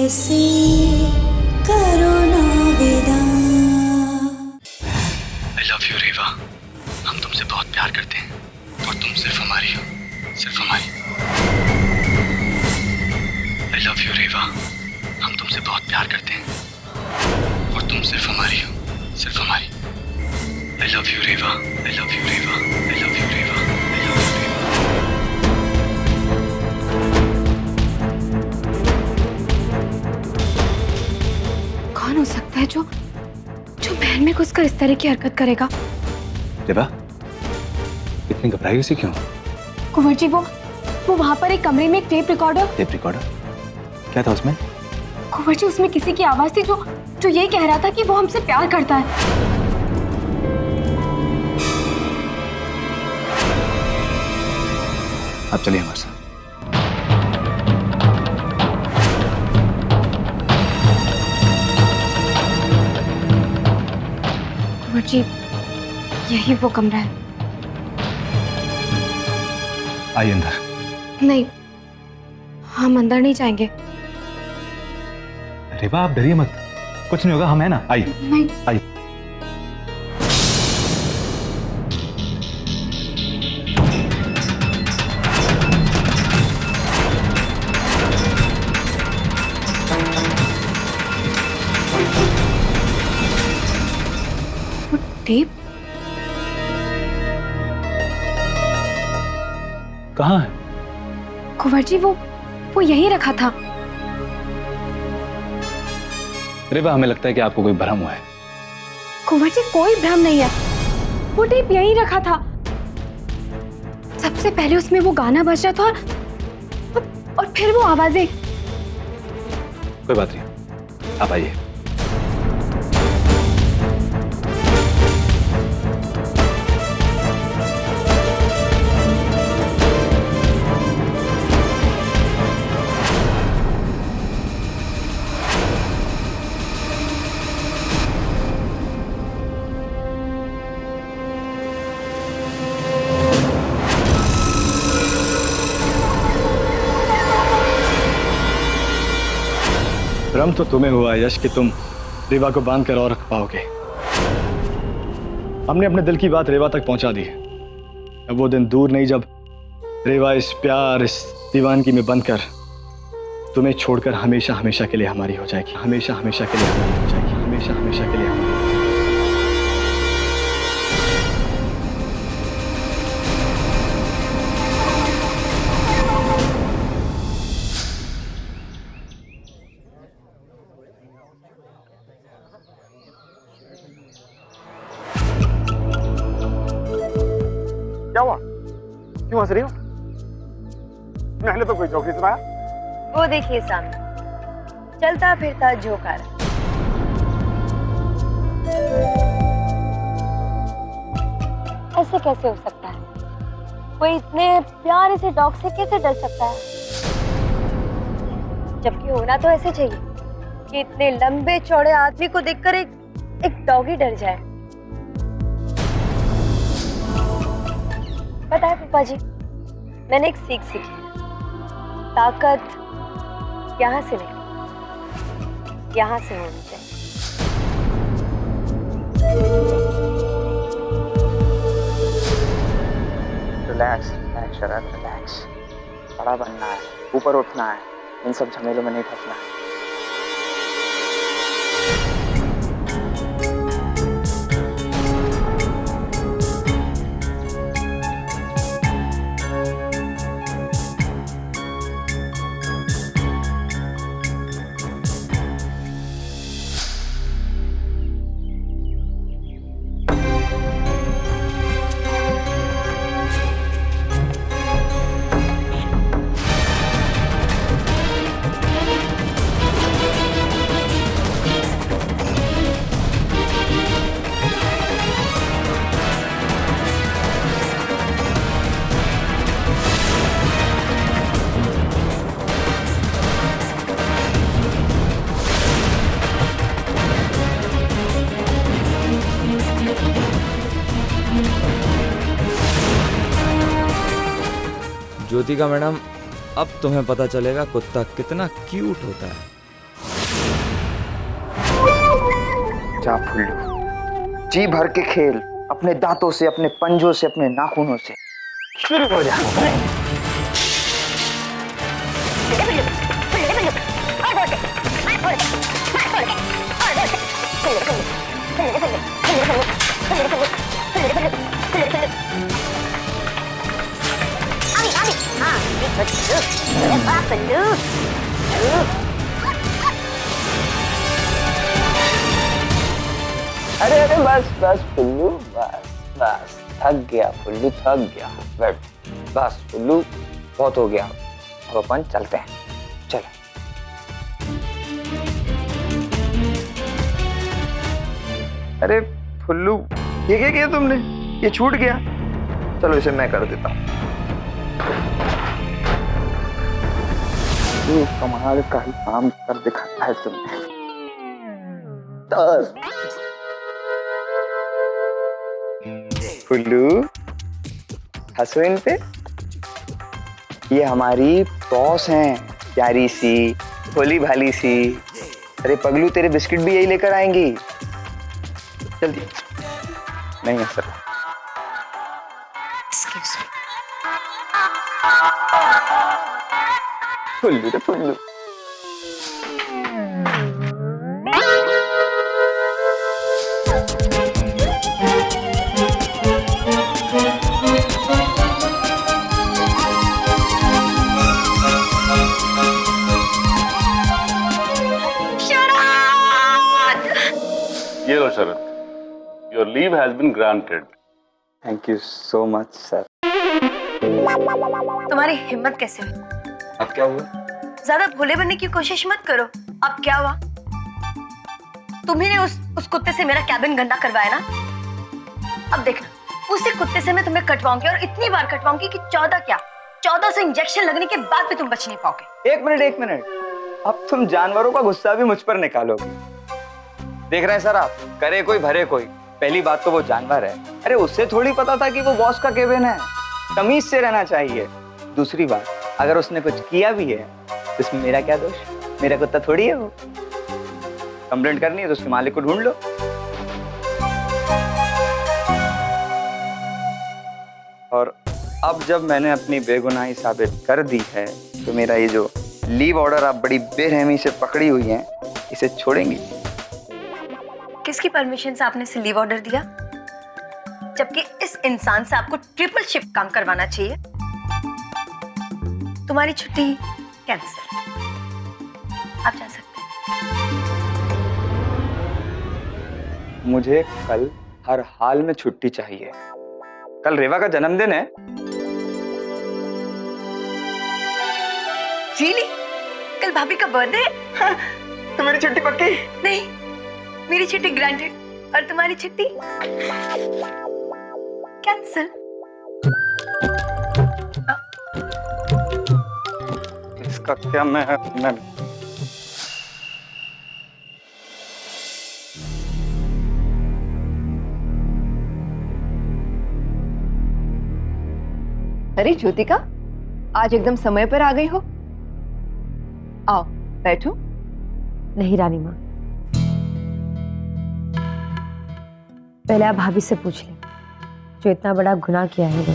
से करो ना विदा। I love you रेवा, हम तुमसे बहुत प्यार करते हैं और तुम सिर्फ हमारी हो, सिर्फ हमारी। I love you रेवा, हम तुमसे बहुत प्यार करते हैं और तुम सिर्फ हमारी हो, सिर्फ हमारी। I love you Rewa, I love you Rewa, I love you Rewa, I love you रेवा। कौन हो सकता है जो महल में घुसकर इस तरह की हरकत करेगा? रेवा, इतनी घबराई उसे क्यों? कुंवर जी, वो वहां पर एक कमरे में एक टेप रिकॉर्डर। Tape recorder? क्या था उसमें? कुंवर जी, उसमें किसी की आवाज थी जो ये कह रहा था कि वो हमसे प्यार करता है। अब चलिए हमारे साथ। कुंवर जी, यही वो कमरा है। आइए अंदर। नहीं, हम अंदर नहीं जाएंगे। रेवा, आप डरिए मत, कुछ नहीं होगा, हम है ना। आइए। नहीं। आइए। वो टेप कहाँ है? कुंवर जी, वो यहीं रखा था। रेवा, हमें लगता है कि आपको कोई भ्रम हुआ है। कुंवर जी, कोई भ्रम नहीं है, वो टेप यहीं रखा था। सबसे पहले उसमें वो गाना बज रहा था और फिर वो आवाजें। कोई बात नहीं, आप आइए। भ्रम तो तुम्हें हुआ यश कि तुम रेवा को बांध कर और रख पाओगे। हमने अपने दिल की बात रेवा तक पहुंचा दी है। अब वो दिन दूर नहीं जब रेवा इस प्यार, इस दीवानगी में बंद कर तुम्हें छोड़कर हमेशा हमेशा के लिए हमारी हो जाएगी। हमेशा हमेशा के लिए हमारी हो जाएगी। हमेशा हमेशा के लिए हमारी हो जाएगी। क्या हुआ? क्यों हंस रही हो? मैंने तो कोई जोक नहीं सुनाया। वो देखिए सामने चलता फिरता जोकर। ऐसे कैसे हो सकता है? कोई इतने प्यारे से डॉग से कैसे डर सकता है? जबकि होना तो ऐसे चाहिए कि इतने लंबे चौड़े आदमी को देखकर एक डॉग ही डर जाए। पता है पापा जी, मैंने एक सीख सीखी है। ताकत यहाँ से नहीं, यहाँ से होनी चाहिए। रिलैक्स रिलैक्स शरद, रिलैक्स। बड़ा बनना है, ऊपर उठना है, इन सब झमेलों में नहीं फंसना है। ज्योतिका मैडम, अब तुम्हें पता चलेगा कुत्ता कितना क्यूट होता है। जा फुल्लू, जी भर के खेल अपने दांतों से, अपने पंजों से, अपने नाखूनों से। शुरू हो जा। अरे अरे बस बस फुल्लू, बस बस, थक गया फुल्लू, थक गया। बैठ, बस फुल्लू, बहुत हो गया, अब अपन चलते हैं, चलो। अरे फुल्लू, ये क्या किया तुमने? ये छूट गया। चलो इसे मैं कर देता हूँ। कमाल का ही काम कर दिखाता है तुमने। फुल्लू, हंसो इन पे। ये हमारी बॉस हैं, प्यारी सी, भोली भाली सी। अरे पगलू, तेरे बिस्किट भी यही लेकर आएंगी। जल्दी। नहीं है सर। फुल्लू रे फुल्लू। ये लो शरद, your leave has been granted. Thank you so much sir. तुम्हारी हिम्मत कैसे हुई? अब क्या हुआ? ज्यादा भोले बनने की कोशिश मत करो। अब क्या हुआ? तुम्ही ने उस कुत्ते से मेरा कैबिन गंदा करवाया ना। अब देखना, उसी कुत्ते से मैं तुम्हें कटवाऊंगी, और इतनी बार कटवाऊंगी कि 14 क्या 1400 इंजेक्शन लगने के बाद भी तुम बच नहीं पाओगे। एक मिनट। अब तुम जानवरों का गुस्सा भी मुझ पर निकालोगे। देख रहे हैं सर आप, करे कोई भरे कोई। पहली बात तो वो जानवर है, अरे उससे थोड़ी पता था कि वो बॉस का केबिन है। तमीज से रहना चाहिए। दूसरी बात, अगर उसने कुछ किया भी है तो इसमें मेरा क्या दोष? मेरा कुत्ता थोड़ी है वो। कंप्लेंट करनी है तो उसके मालिक को ढूंढ लो। और अब जब मैंने अपनी बेगुनाही साबित कर दी है तो मेरा ये जो लीव ऑर्डर आप बड़ी बेरहमी से पकड़ी हुई हैं, इसे छोड़ेंगी? किसकी परमिशन से आपने इसे लीव ऑर्डर दिया? जबकि इस इंसान से आपको ट्रिपल शिफ्ट काम करवाना चाहिए। तुम्हारी छुट्टी कैंसिल, आप जा सकते हैं। मुझे कल हर हाल में छुट्टी चाहिए। कल रेवा का जन्मदिन है। रियली? कल भाभी का बर्थडे है? तो मेरी छुट्टी पक्की? नहीं, मेरी छुट्टी ग्रांटेड और तुम्हारी छुट्टी कैंसिल। इसका क्या मैं अरे ज्योतिका, आज एकदम समय पर आ गई हो। आओ बैठो। नहीं रानी माँ, पहले आप भाभी से पूछ लें जो इतना बड़ा गुनाह किया है वो।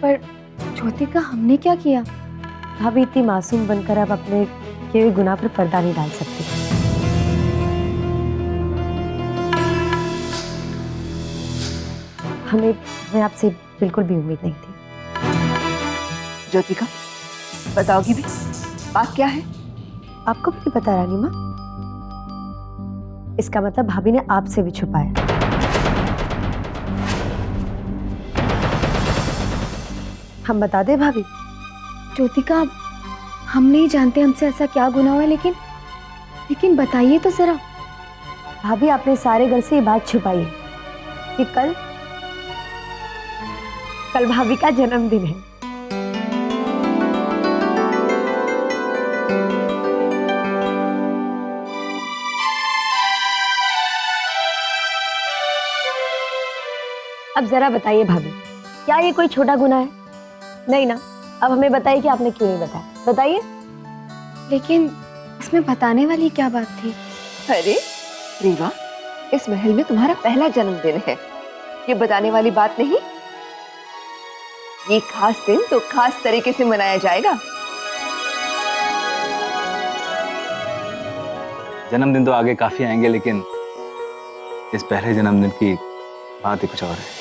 पर ज्योतिका, हमने क्या किया? भाभी इतनी मासूम बनकर अब अपने किए हुए गुनाह पर पर्दा नहीं डाल सकती। हमें आपसे बिल्कुल भी उम्मीद नहीं थी। ज्योतिका, बताओगी भी बात क्या है? आपको भी नहीं पता रानी माँ? इसका मतलब भाभी ने आपसे भी छुपाया। हम बता दें भाभी? ज्योतिका, हम नहीं जानते हमसे ऐसा क्या गुनाह हुआ, लेकिन बताइए तो जरा। भाभी, आपने सारे घर से ये बात छुपाई है कि कल भाभी का जन्मदिन है। अब जरा बताइए भाभी, क्या ये कोई छोटा गुनाह है? नहीं ना। अब हमें बताइए कि आपने क्यों नहीं बताया, बताइए। लेकिन इसमें बताने वाली क्या बात थी? अरे रीवा, इस महल में तुम्हारा पहला जन्मदिन है, ये बताने वाली बात नहीं। ये खास दिन तो खास तरीके से मनाया जाएगा। जन्मदिन तो आगे काफी आएंगे, लेकिन इस पहले जन्मदिन की बात ही कुछ और है।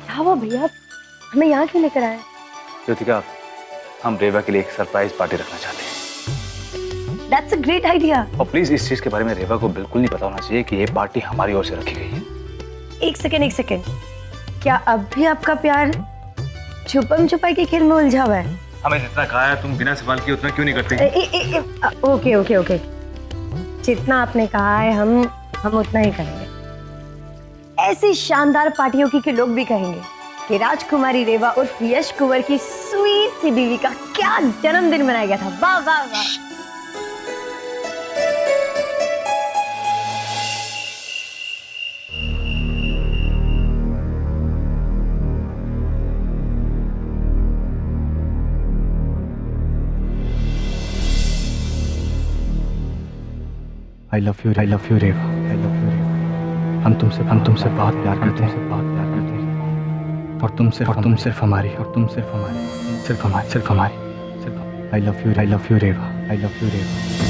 क्या हुआ भैया, हमें यहाँ क्यों लेकर आए? ज्योतिका, हम रेवा के लिए एक सरप्राइज पार्टी रखना चाहते हैं। That's a great idea. और प्लीज इस चीज के बारे में रेवा को बिल्कुल नहीं पता होना चाहिए कि ये पार्टी हमारी ओर से रखी गई है। एक सेकेंड, क्या अब भी आपका प्यार छुपम छुपाई के खेल में उलझा हुआ है? हमें जितना कहा है तुम बिना सवाल किए उतना क्यों नहीं करते? ओके, जितना आपने कहा है हम उतना ही करेंगे। ऐसी शानदार पार्टियों की लोग भी कहेंगे कि राजकुमारी रेवा और यश कुंवर की स्वीट सी बीवी का क्या जन्मदिन मनाया गया था। वाह वाह वाह। I love you Rewa, I love you रेवा। हम तुमसे बहुत प्यार करते हैं, और तुम सिर्फ हमारी, I love you Rewa, I love you Rewa.